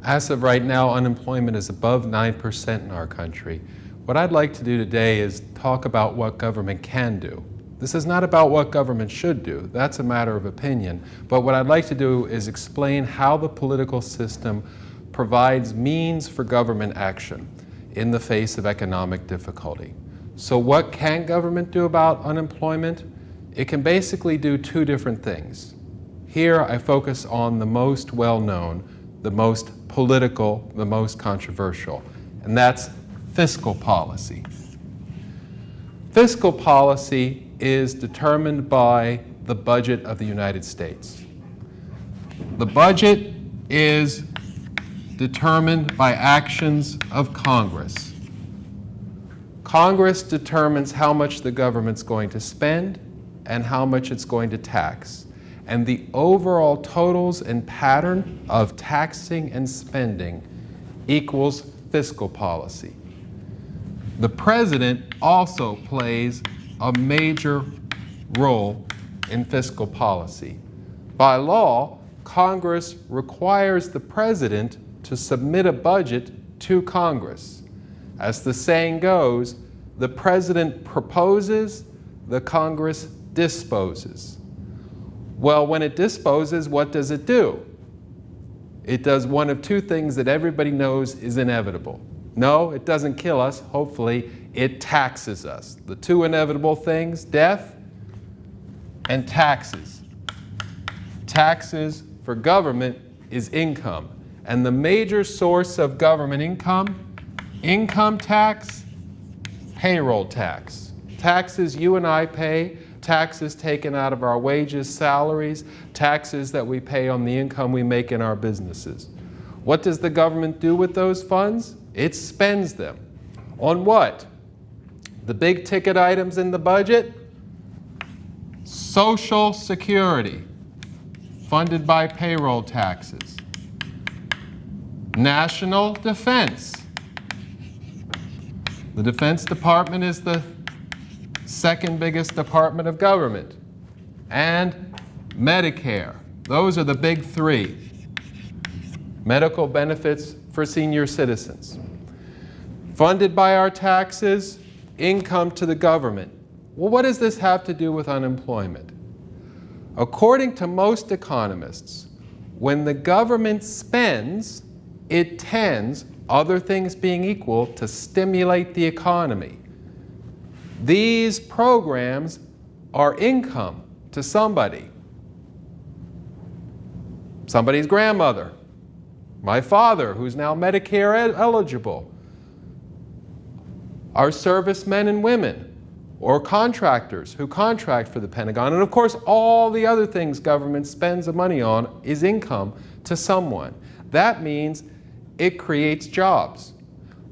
As of right now, unemployment is above 9% in our country. What I'd like to do today is talk about what government can do. This is not about what government should do. That's a matter of opinion. But what I'd like to do is explain how the political system provides means for government action in the face of economic difficulty. So what can government do about unemployment? It can basically do two different things. Here I focus on the most well-known, the most political, the most controversial, and that's fiscal policy. Fiscal policy is determined by the budget of the United States. The budget is determined by actions of Congress. Congress determines how much the government's going to spend and how much it's going to tax. And the overall totals and pattern of taxing and spending equals fiscal policy. The president also plays a major role in fiscal policy. By law, Congress requires the president to submit a budget to Congress. As the saying goes, the president proposes, the Congress disposes. Well, when it disposes, what does it do? It does one of two things that everybody knows is inevitable. No, it doesn't kill us, hopefully, it taxes us. The two inevitable things, death and taxes. Taxes for government is income. And the major source of government income tax, payroll tax. Taxes you and I pay, taxes taken out of our wages, salaries, taxes that we pay on the income we make in our businesses. What does the government do with those funds? It spends them. On what? The big ticket items in the budget? Social Security, funded by payroll taxes. National defense. The Defense Department is the second biggest department of government. And Medicare. Those are the big three. Medical benefits for senior citizens. Funded by our taxes, income to the government. Well, what does this have to do with unemployment? According to most economists, when the government spends, it tends, other things being equal, to stimulate the economy. These programs are income to somebody. Somebody's grandmother. My father, who's now Medicare eligible. Our servicemen and women, or contractors who contract for the Pentagon. And of course, all the other things government spends the money on is income to someone. That means it creates jobs.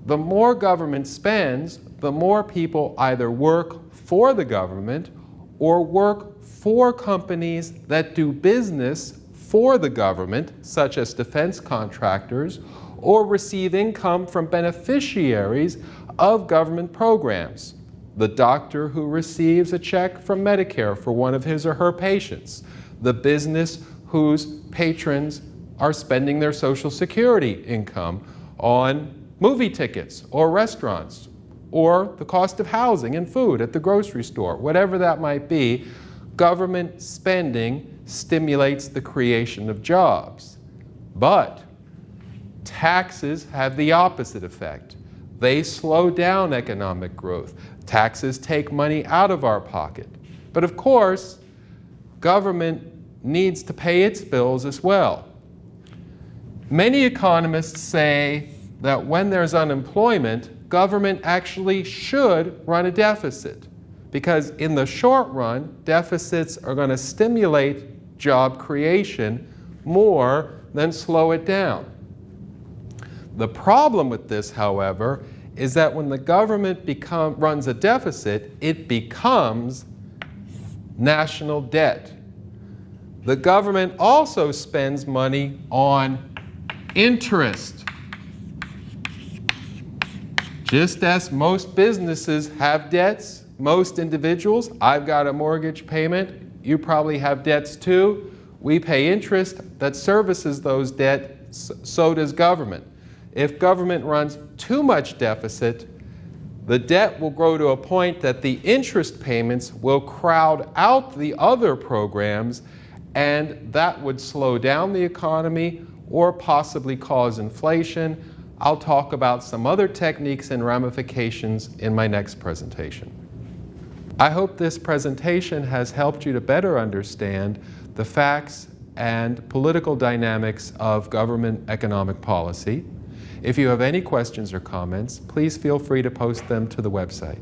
The more government spends, the more people either work for the government or work for companies that do business for the government, such as defense contractors, or receive income from beneficiaries of government programs. The doctor who receives a check from Medicare for one of his or her patients. The business whose patrons are spending their Social Security income on movie tickets or restaurants, or the cost of housing and food at the grocery store, whatever that might be. Government spending stimulates the creation of jobs. But taxes have the opposite effect. They slow down economic growth. Taxes take money out of our pocket. But of course, government needs to pay its bills as well. Many economists say that when there's unemployment, government actually should run a deficit, because in the short run, deficits are going to stimulate job creation more than slow it down. The problem with this, however, is that when the government runs a deficit, it becomes national debt. The government also spends money on interest. Just as most businesses have debts, most individuals, I've got a mortgage payment, you probably have debts too. We pay interest that services those debts so does government. If government runs too much deficit, the debt will grow to a point that the interest payments will crowd out the other programs, and that would slow down the economy or possibly cause inflation. I'll talk about some other techniques and ramifications in my next presentation. I hope this presentation has helped you to better understand the facts and political dynamics of government economic policy. If you have any questions or comments, please feel free to post them to the website.